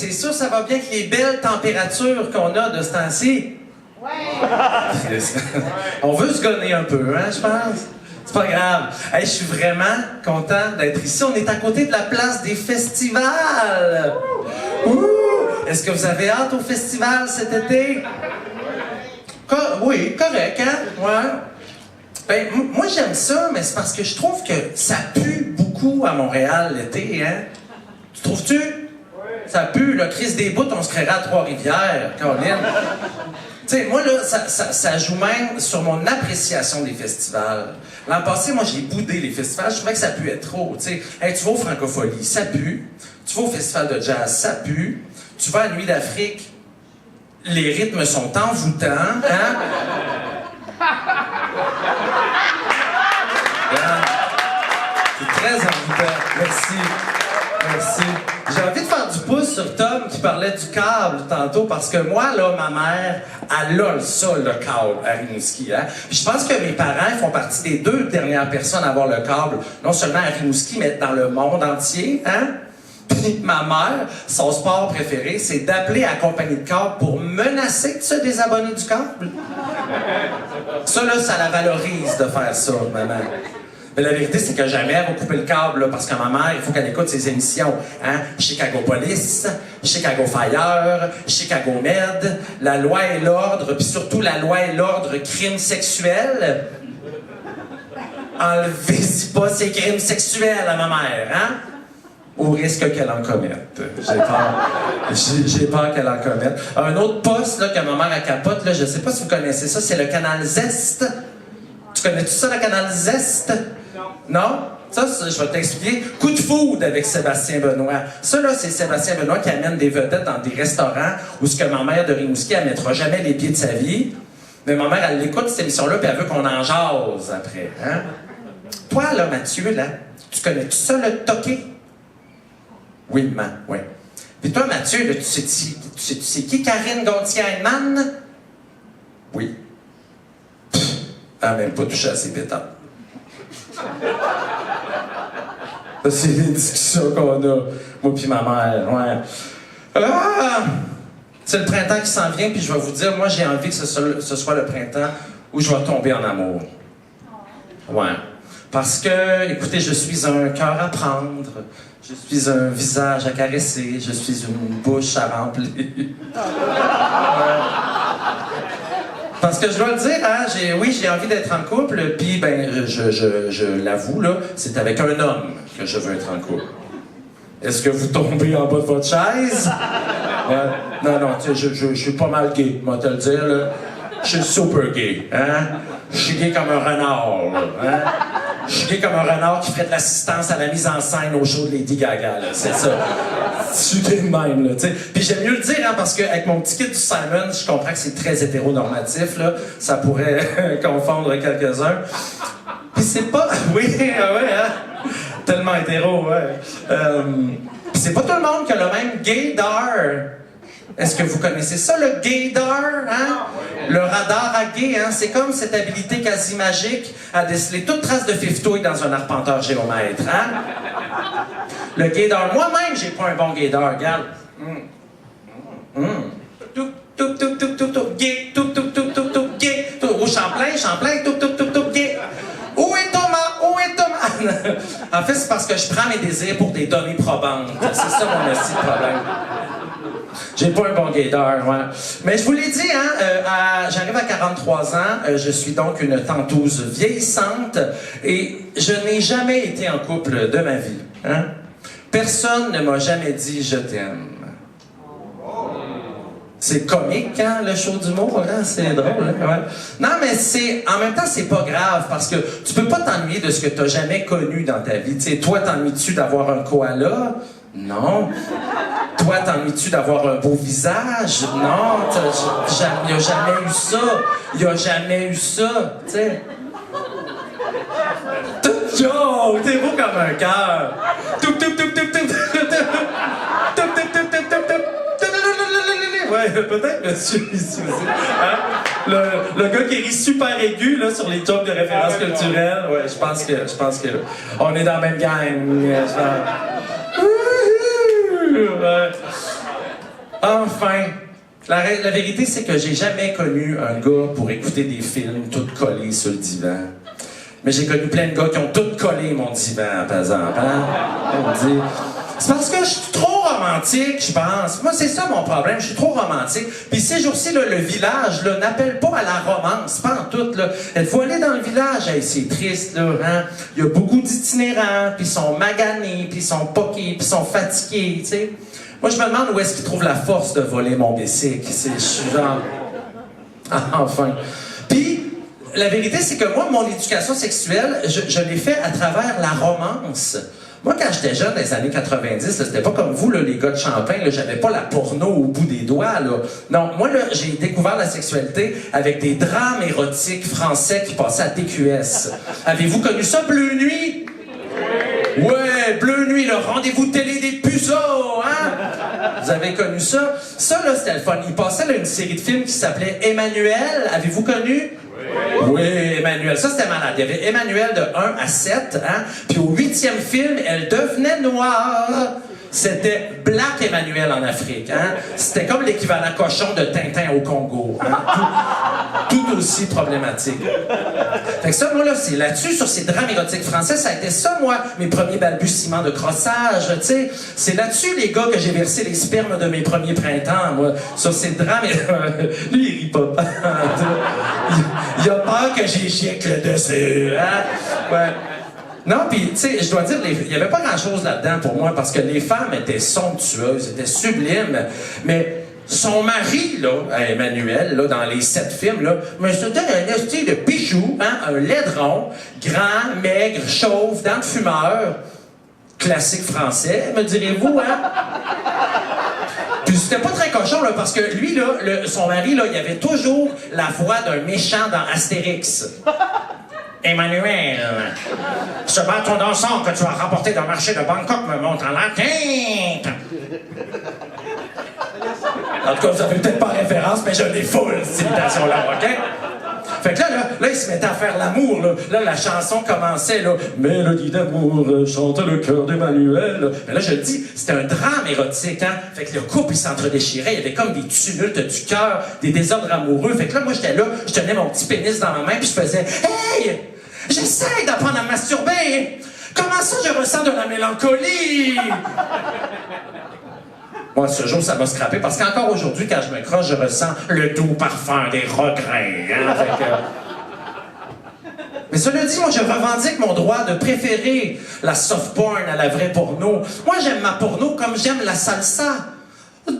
c'est sûr, ça va bien avec les belles températures qu'on a de ce temps-ci. Ouais. On veut se gonner un peu, hein, je pense. C'est pas grave. Hey, je suis vraiment content d'être ici. On est à côté de la place des festivals. Ouh! Est-ce que vous avez hâte au festival cet été? Oui, correct, hein? Ouais. Ben, moi, j'aime ça, mais c'est parce que je trouve que ça pue beaucoup à Montréal l'été, hein? Tu trouves-tu? Ça pue, là, crise des bouts, on se créera à Trois-Rivières, Caroline. Tu sais, moi, là, ça joue même sur mon appréciation des festivals. L'an passé, moi, j'ai boudé les festivals. Je trouvais que ça puait trop, tu sais. Hey, tu vas au Francophonie, ça pue. Tu vas au Festival de jazz, ça pue. Tu vas à Nuit d'Afrique, les rythmes sont envoûtants, hein? C'est très envoûtant. Merci. Merci. J'ai envie de faire du pouce sur Tom qui parlait du câble tantôt, parce que moi, là, ma mère, elle a ça, le câble à Rimouski. Hein? Puis je pense que mes parents font partie des 2 dernières personnes à avoir le câble, non seulement à Rimouski, mais dans le monde entier. Hein? Puis ma mère, son sport préféré, c'est d'appeler à la compagnie de câble pour menacer de se désabonner du câble. Ça, là, ça la valorise de faire ça, maman. Mais la vérité, c'est que jamais elle va couper le câble, là, parce que ma mère, il faut qu'elle écoute ses émissions. Hein? Chicago Police, Chicago Fire, Chicago Med, La Loi et l'Ordre, puis surtout La Loi et l'Ordre crime sexuel. Enlevez-y pas ces crimes sexuels à ma mère, hein? Au risque qu'elle en commette. J'ai peur qu'elle en commette. Un autre poste là, que ma mère a capote, là, je sais pas si vous connaissez ça, c'est le canal Zest. Tu connais-tu ça, le canal Zest? Non? Ça, je vais t'expliquer. Coup de foudre avec Sébastien Benoît. Ça, là, c'est Sébastien Benoît qui amène des vedettes dans des restaurants où ce que ma mère de Rimouski, elle mettra jamais les pieds de sa vie. Mais ma mère, elle l'écoute, cette émission-là, puis elle veut qu'on en jase après. Hein? Toi, là, Mathieu, là, tu connais-tu ça, le toqué? Oui, oui. Puis toi, Mathieu, là, tu sais qui Karine Gontier-Heinemann? Oui. Pff, elle n'a même pas touché à ses pétantes. C'est les discussions qu'on a, moi puis ma mère, ouais. Ah! C'est le printemps qui s'en vient, puis je vais vous dire, moi, j'ai envie que ce soit le printemps où je vais tomber en amour. Ouais. Parce que, écoutez, je suis un cœur à prendre, je suis un visage à caresser, je suis une bouche à remplir. Parce que je dois le dire, hein, j'ai envie d'être en couple, puis ben, je l'avoue, là, c'est avec un homme que je veux être en couple. Est-ce que vous tombez en bas de votre chaise? Non, tu sais, je suis pas mal gay, moi te le dire, là. Je suis super gay, hein? Je suis gay comme un renard, là, hein? Je suis gay comme un renard qui ferait de l'assistance à la mise en scène au show de Lady Gaga, là, c'est ça. Je suis gay de même, là, tu sais. Puis j'aime mieux le dire, hein, parce qu'avec mon petit kit du Simon, je comprends que c'est très hétéronormatif, là. Ça pourrait confondre quelques-uns. Puis c'est pas... Oui, ouais, hein? Tellement hétéro, ouais. Puis c'est pas tout le monde qui a le même gaydar. Est-ce que vous connaissez ça, le gaydar, hein? Le radar à gay, hein? C'est comme cette habilité quasi magique à déceler toute trace de fiftouille dans un arpenteur géomètre, hein? Le gaydar. Moi-même, j'ai pas un bon gaydar, regarde. Toup, toup, toup, toup, toup, toup, gay, toup, toup, toup, toup, toup, gay. Au Champlain, toup, toup, toup, toup, gay. Où est Thomas? Où est Thomas? En fait, c'est parce que je prends mes désirs pour des données probantes. C'est ça mon esti de problème. J'ai pas un bon gaydar, ouais. Mais je vous l'ai dit, hein, j'arrive à 43 ans, je suis donc une tentouse vieillissante et je n'ai jamais été en couple de ma vie. Hein? Personne ne m'a jamais dit « je t'aime ». C'est comique, hein, le show d'humour, hein? C'est drôle, hein? Ouais. Non, mais en même temps, c'est pas grave, parce que tu peux pas t'ennuyer de ce que t'as jamais connu dans ta vie. T'sais, toi, t'ennuies-tu d'avoir un koala? Non. Toi, t'ennuies-tu d'avoir un beau visage? Non. Il y a jamais eu ça. Il y a jamais eu ça, tu sais. Yo, t'es beau comme un cœur. Ouais, peut-être, monsieur, ici aussi. Hein? Le gars qui rit super aigu là, sur les jokes de référence culturelle, ouais, je pense que on est dans la même gang. Ouais. enfin, la vérité, c'est que j'ai jamais connu un gars pour écouter des films tout collés sur le divan. Mais j'ai connu plein de gars qui ont tout collé mon divan, par exemple. Hein? On dit... C'est parce que je suis trop romantique, je pense. Moi, c'est ça mon problème, je suis trop romantique. Puis ces jours-ci, là, le village là, n'appelle pas à la romance, pas en tout. Là. Il faut aller dans le village, hey, c'est triste. Là, hein? Il y a beaucoup d'itinérants, puis ils sont maganés, puis ils sont poqués, puis ils sont fatigués. T'sais. Moi, je me demande où est-ce qu'ils trouvent la force de voler mon bicycle. Je suis genre... enfin. Puis, la vérité, c'est que moi, mon éducation sexuelle, je l'ai fait à travers la romance. Moi, quand j'étais jeune, dans les années 90, là, c'était pas comme vous, là, les gars de Champagne, là, j'avais pas la porno au bout des doigts, là. Non, moi, là, j'ai découvert la sexualité avec des drames érotiques français qui passaient à TQS. Avez-vous connu ça, Bleu Nuit? Ouais, Bleu Nuit, le rendez-vous télé des puceaux, hein? Vous avez connu ça? Ça, là, c'était le fun. Il passait, là, une série de films qui s'appelait Emmanuel. Avez-vous connu? Oui, Emmanuel. Ça, c'était malade. Il y avait Emmanuel de 1 à 7, hein? Puis au 8e film, elle devenait noire. C'était Black Emmanuel en Afrique, hein? C'était comme l'équivalent cochon de Tintin au Congo. Hein? Tout aussi problématique. Fait que ça, moi, là, c'est là-dessus, sur ces drames érotiques français, ça a été ça, moi, mes premiers balbutiements de crossage, tu sais. C'est là-dessus, les gars, que j'ai versé les spermes de mes premiers printemps, moi, sur ces drames... Lui, il rit pas. Il a peur que j'échicle dessus, hein? Ouais. Non, puis, tu sais, je dois dire, il n'y avait pas grand-chose là-dedans pour moi, parce que les femmes étaient somptueuses, étaient sublimes, mais son mari, là, Emmanuel, là, dans les 7 films, là, mais c'était un esti de bijou, hein, un laidron, grand, maigre, chauve, dents de fumeur, classique français, me direz-vous, hein? Puis c'était pas très cochon, là, parce que lui, là, son mari, là, il avait toujours la voix d'un méchant dans Astérix. Emmanuel, ce bâton d'encens que tu as rapporté d'un marché de Bangkok me monte en la tête. En tout cas, vous avez peut-être pas référence, mais je l'ai full, cette imitation-là, OK? Fait que là, il se mettait à faire l'amour, là. Là, la chanson commençait, là. Mélodie d'amour, chante le cœur d'Emmanuel. Mais là, je le dis, c'était un drame érotique, hein. Fait que le couple, il s'entre-déchirait. Il y avait comme des tumultes du cœur, des désordres amoureux. Fait que là, moi, j'étais là, je tenais mon petit pénis dans ma main, puis je faisais Hey! J'essaie d'apprendre à masturber! Comment ça, je ressens de la mélancolie? Moi, ce jour, ça m'a scrappé, parce qu'encore aujourd'hui, quand je me croche, je ressens le doux parfum des regrets. Hein? Fait que... Mais cela dit, moi, je revendique mon droit de préférer la soft porn à la vraie porno. Moi, j'aime ma porno comme j'aime la salsa.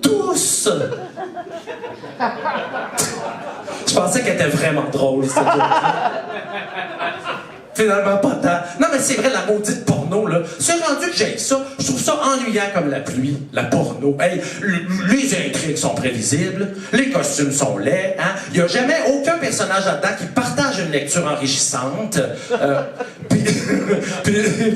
Douce! Je pensais qu'elle était vraiment drôle, cette journée. Finalement, pas tant. Non, mais c'est vrai, la maudite porno, là. C'est rendu que j'aime ça. Je trouve ça ennuyant comme la pluie, la porno. Hey, les intrigues sont prévisibles, les costumes sont laids, hein. Il n'y a jamais aucun personnage là-dedans qui partage une lecture enrichissante. Puis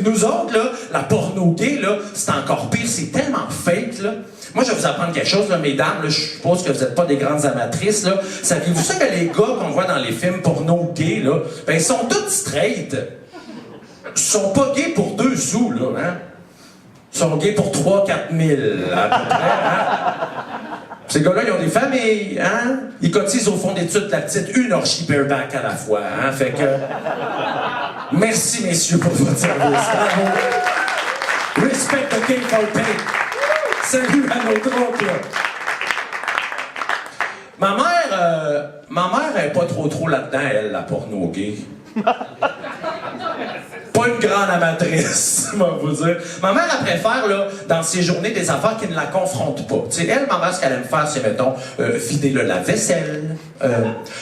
nous autres, là, la porno gay, là, c'est encore pire. C'est tellement fake, là. Moi, je vais vous apprendre quelque chose, là, mesdames. Là, je suppose que vous n'êtes pas des grandes amatrices. Là. Saviez-vous ça que les gars qu'on voit dans les films porno gays, là, ben, ils sont tous straight. Ils sont pas gays pour 2 sous, là. Hein? Ils sont gays pour 3-4 000, à peu près. Hein? Ces gars-là, ils ont des familles. Hein? Ils cotisent au fond d'études de la petite, une orgie bareback à la fois. Hein? Fait que... Merci, messieurs, pour votre service. Bravo. Respect the king for pay. Salut à notre oncle. Ma mère est pas trop là-dedans, elle, la porno gay. Pas une grande amatrice, je vais vous dire. Ma mère, elle préfère, là, dans ses journées, des affaires qui ne la confrontent pas. Tu sais, elle, ma mère, ce qu'elle aime faire, c'est, mettons, vider le lave-vaisselle,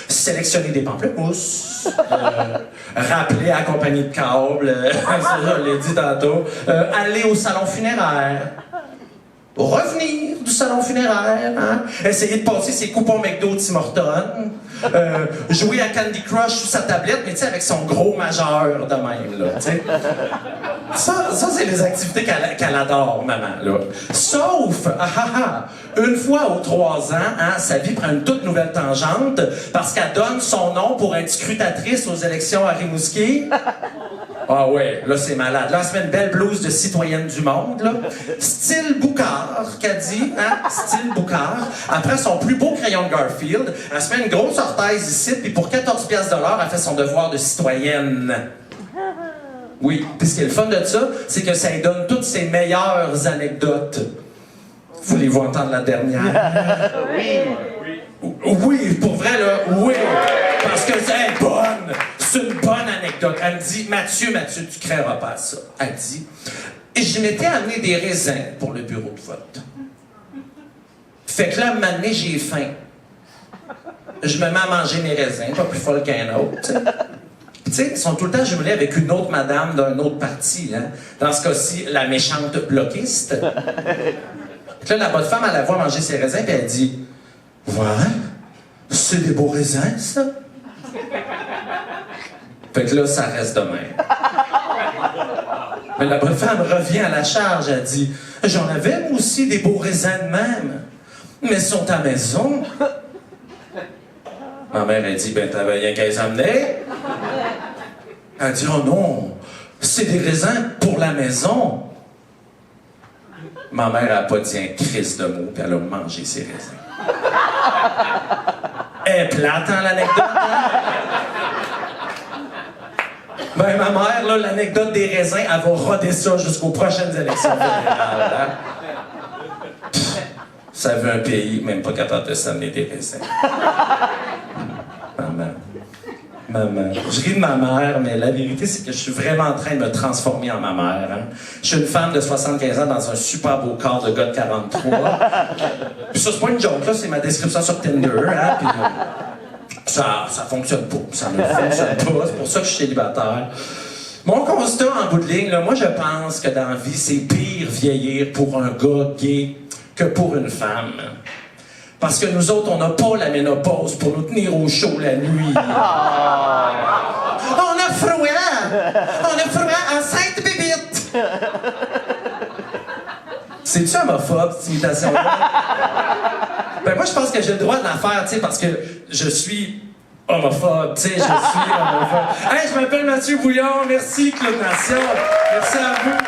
sélectionner des pamplemousses, rappeler à la compagnie de câble, ça, je l'ai dit tantôt, aller au salon funéraire. Revenir du salon funéraire, hein? Essayer de passer ses coupons McDo Tim Hortons, jouer à Candy Crush sur sa tablette, mais tu sais, avec son gros majeur de même, là, tu sais. Ça c'est les activités qu'elle adore, maman, là. Sauf, une fois aux 3 ans, hein, sa vie prend une toute nouvelle tangente parce qu'elle donne son nom pour être scrutatrice aux élections à Rimouski. Ah ouais, là, c'est malade. Là, elle se met une belle blouse de citoyenne du monde, là. Style Boucard, qu'elle dit, hein? Style Boucard. Après son plus beau crayon de Garfield, elle se met une grosse orthèse ici, puis pour 14 piastres de l'heure, elle fait son devoir de citoyenne. Oui, puis ce qui est le fun de ça, c'est que ça lui donne toutes ses meilleures anecdotes. Voulez-vous entendre la dernière? Oui. Oui, pour vrai, là, oui. Parce que c'est bonne. C'est une bonne anecdote. Elle me dit, Mathieu, tu créeras pas à ça. Elle dit, je m'étais amené des raisins pour le bureau de vote. Fait que là, un moment donné, j'ai faim. Je me mets à manger mes raisins, pas plus folle qu'un autre, tu sais. Tu sais, ils sont tout le temps jumelés avec une autre madame d'un autre parti, hein. Dans ce cas-ci, la méchante bloquiste. Puis là, la bonne femme, elle la voit manger ses raisins, puis elle dit, ouais, c'est des beaux raisins, ça. Fait que là, ça reste de même. Mais la bonne femme revient à la charge, elle dit, j'en avais, moi aussi, des beaux raisins de même, mais ils sont à la maison. Ma mère, elle dit, ben, t'avais rien qu'à les amener. Elle dit, oh non, c'est des raisins pour la maison. Ma mère n'a pas dit un crisse de mots, puis elle a mangé ses raisins. Elle est plate, hein, l'anecdote, hein? Ben, ma mère, là, l'anecdote des raisins, elle va roder ça jusqu'aux prochaines élections fédérales, hein? Pff, ça veut un pays, même pas capable de s'amener des raisins. Maman. Je ris de ma mère, mais la vérité, c'est que je suis vraiment en train de me transformer en ma mère. Hein? Je suis une femme de 75 ans dans un super beau corps de gars de 43. Puis ça, c'est pas une joke, là, c'est ma description sur Tinder. Hein? Puis, ça fonctionne pas. Ça ne fonctionne pas. C'est pour ça que je suis célibataire. Mon constat, en bout de ligne, là, moi, je pense que dans la vie, c'est pire vieillir pour un gars gay que pour une femme. Parce que nous autres, on n'a pas la ménopause pour nous tenir au chaud la nuit. On a froid! On a froid enceinte bébite! C'est-tu homophobe, cette imitation-là? Ben moi, je pense que j'ai le droit de la faire, tu sais, parce que je suis homophobe, tu sais, je suis homophobe. Hey, je m'appelle Mathieu Bouillon, merci Claude Nation, merci à vous.